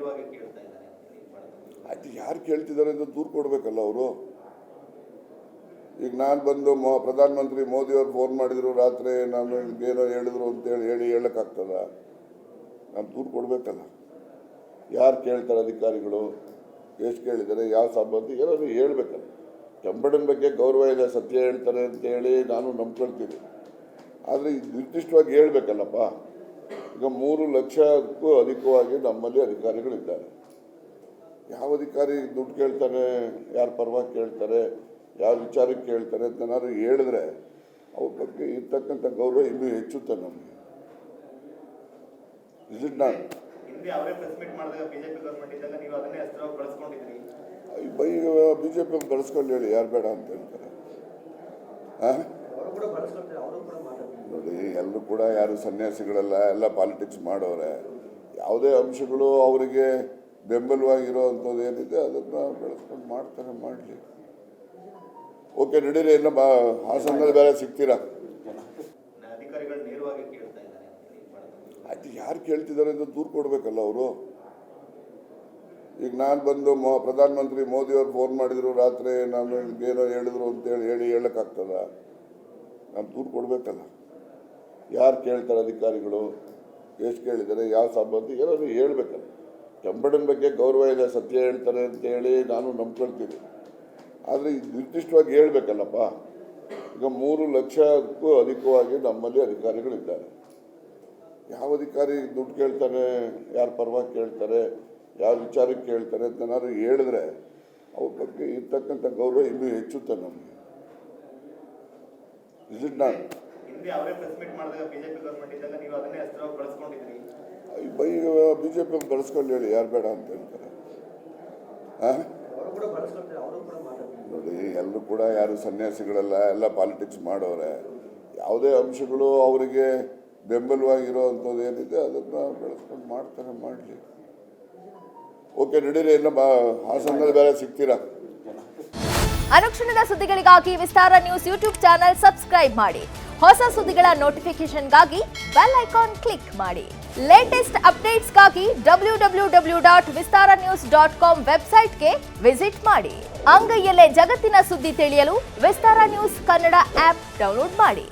ನೇರವಾಗಿ ಕೇಳ್ತಾ ಇದ್ದಾರೆ. ಅದು ಯಾರು ಕೇಳ್ತಿದ್ದಾರೆ ಅಂತ ದೂರು ಕೊಡಬೇಕಲ್ಲ ಅವರು. ಈಗ ನಾನು ಬಂದು ಪ್ರಧಾನಮಂತ್ರಿ ಮೋದಿಯವ್ರು ಫೋನ್ ಮಾಡಿದ್ರು ರಾತ್ರಿ, ನಾನು ಏನೋ ಹೇಳಿದ್ರು ಅಂತೇಳಿ ಹೇಳೋಕ್ಕಾಗ್ತದ? ನಾನು ದೂರು ಕೊಡಬೇಕಲ್ಲ. ಯಾರು ಕೇಳ್ತಾರೆ ಅಧಿಕಾರಿಗಳು, ಎಷ್ಟು ಕೇಳಿದ್ದಾರೆ, ಯಾವ ಸಂಬಂಧ, ಏನಾದ್ರು ಹೇಳ್ಬೇಕಲ್ಲ. ಕೆಂಪಣ್ಣನ ಬಗ್ಗೆ ಗೌರವ ಇದೆ, ಸತ್ಯ ಹೇಳ್ತಾರೆ ಅಂತೇಳಿ ನಾನು ನಂಬ್ಕೊಳ್ತೀನಿ. ಆದರೆ ನಿರ್ದಿಷ್ಟವಾಗಿ ಹೇಳಬೇಕಲ್ಲಪ್ಪ. ಈಗ 3 ಲಕ್ಷಕ್ಕೂ ಅಧಿಕವಾಗಿ ನಮ್ಮಲ್ಲಿ ಅಧಿಕಾರಿಗಳಿದ್ದಾರೆ. ಯಾವ ಅಧಿಕಾರಿ ದುಡ್ಡು ಕೇಳ್ತಾರೆ, ಯಾರ ಪರವಾಗಿ ಕೇಳ್ತಾರೆ, ಯಾವ ವಿಚಾರಕ್ಕೆ ಕೇಳ್ತಾರೆ ಅಂತ ಏನಾದ್ರು ಹೇಳಿದ್ರೆ ಅವ್ರ ಬಗ್ಗೆ ಇರ್ತಕ್ಕಂಥ ಗೌರವ ಇನ್ನೂ ಹೆಚ್ಚುತ್ತೆ ನಮಗೆ. Is it not? ಬಿಜೆಪಿ ಬಳಸ್ಕೊಂಡು ಹೇಳಿ, ಯಾರು ಬೇಡ ಅಂತ ಹೇಳ್ತಾರೆ? ನೋಡಿ, ಎಲ್ಲರೂ ಕೂಡ ಯಾರು ಸನ್ಯಾಸಿಗಳೆಲ್ಲ ಎಲ್ಲ ಪಾಲಿಟಿಕ್ಸ್ ಮಾಡೋರೆ. ಯಾವುದೇ ಅಂಶಗಳು ಅವರಿಗೆ ಬೆಂಬಲವಾಗಿರೋ ಅಂಥದ್ದು ಏನಿದೆ ಅದನ್ನು ಬೆಳೆಸ್ಕೊಂಡು ಮಾಡ್ತಾರೆ, ಮಾಡಲಿ. ಓಕೆ, ನಡೀರಿ. ಎಲ್ಲ ಹಾಸನದಲ್ಲಿ ಬೇರೆ ಸಿಗ್ತೀರಾ? ಅದು ಯಾರು ಕೇಳ್ತಿದ್ದಾರೆ ಅಂತ ದೂರು ಕೊಡಬೇಕಲ್ಲ ಅವರು. ಈಗ ನಾನು ಬಂದು ಪ್ರಧಾನಮಂತ್ರಿ ಮೋದಿಯವ್ರು ಫೋನ್ ಮಾಡಿದ್ರು ರಾತ್ರಿ, ನಾನು ಏನೋ ಹೇಳಿದ್ರು ಅಂತೇಳಿ ಹೇಳೋಕ್ಕಾಗ್ತದ? ನಾನು ದೂರು ಕೊಡಬೇಕಲ್ಲ. ಯಾರು ಕೇಳ್ತಾರೆ ಅಧಿಕಾರಿಗಳು, ಎಷ್ಟು ಕೇಳಿದ್ದಾರೆ, ಯಾವ ಸಂಬಂಧ, ಏನಾದ್ರು ಹೇಳ್ಬೇಕಲ್ಲ. ಕೆಂಪಣ್ಣನ ಬಗ್ಗೆ ಗೌರವ ಇದೆ, ಸತ್ಯ ಹೇಳ್ತಾರೆ ಅಂತೇಳಿ ನಾನು ನಂಬ್ಕೊಳ್ತೀನಿ. ಆದರೆ ನಿರ್ದಿಷ್ಟವಾಗಿ ಹೇಳಬೇಕಲ್ಲಪ್ಪ. ಈಗ 3 ಲಕ್ಷಕ್ಕೂ ಅಧಿಕವಾಗಿ ನಮ್ಮಲ್ಲಿ ಅಧಿಕಾರಿಗಳಿದ್ದಾರೆ. ಯಾವ ಅಧಿಕಾರಿ ದುಡ್ಡು ಕೇಳ್ತಾರೆ, ಯಾರ ಪರವಾಗಿ ಕೇಳ್ತಾರೆ, ಯಾವ ವಿಚಾರಕ್ಕೆ ಕೇಳ್ತಾರೆ ಅಂತ ಏನಾದ್ರು ಹೇಳಿದ್ರೆ ಅವ್ರ ಬಗ್ಗೆ ಇರ್ತಕ್ಕಂಥ ಗೌರವ ಇನ್ನೂ ಹೆಚ್ಚುತ್ತೆ ನಮಗೆ. Is it not? ಬಿಜೆಪಿ ಬಳಸ್ಕೊಂಡು ಹೇಳಿ, ಯಾರು ಬೇಡ ಅಂತ ಹೇಳ್ತಾರೆ? ನೋಡಿ, ಎಲ್ಲರೂ ಕೂಡ ಯಾರು ಸನ್ಯಾಸಿಗಳೆಲ್ಲ ಎಲ್ಲ ಪಾಲಿಟಿಕ್ಸ್ ಮಾಡೋರೆ. ಯಾವುದೇ ಅಂಶಗಳು ಅವರಿಗೆ ಬೆಂಬಲವಾಗಿರೋ ಅಂಥದ್ದು ಏನಿದೆ ಅದನ್ನು ಬೆಳೆಸ್ಕೊಂಡು ಮಾಡ್ತಾರೆ, ಮಾಡಲಿ. ಓಕೆ, ನಡೀರಿ. ಎಲ್ಲ ಹಾಸನದಲ್ಲಿ ಬೇರೆ ಸಿಗ್ತೀರಾ? ಅನುಕ್ಷಣದ ಸುದ್ದಿಗಳಿಗಾಗಿ ವಿಸ್ತಾರ ನ್ಯೂಸ್ ಯೂಟ್ಯೂಬ್ ಚಾನೆಲ್ ಸಬ್ಸ್ಕ್ರೈಬ್ ಮಾಡಿ. ಹೊಸ ಸುದ್ದಿಗಳ ನೋಟಿಫಿಕೇಶನ್ಗಾಗಿ ಬೆಲ್ ಐಕಾನ್ ಕ್ಲಿಕ್ ಮಾಡಿ. ಲೇಟೆಸ್ಟ್ ಅಪ್ಡೇಟ್ಸ್ಗಾಗಿ www.vistaranews.com ವೆಬ್ಸೈಟ್ಗೆ ವಿಸಿಟ್ ಮಾಡಿ. ಅಂಗೈಯಲ್ಲೇ ಜಗತ್ತಿನ ಸುದ್ದಿ ತಿಳಿಯಲು ವಿಸ್ತಾರ ನ್ಯೂಸ್ ಕನ್ನಡ ಆಪ್ ಡೌನ್ಲೋಡ್ ಮಾಡಿ.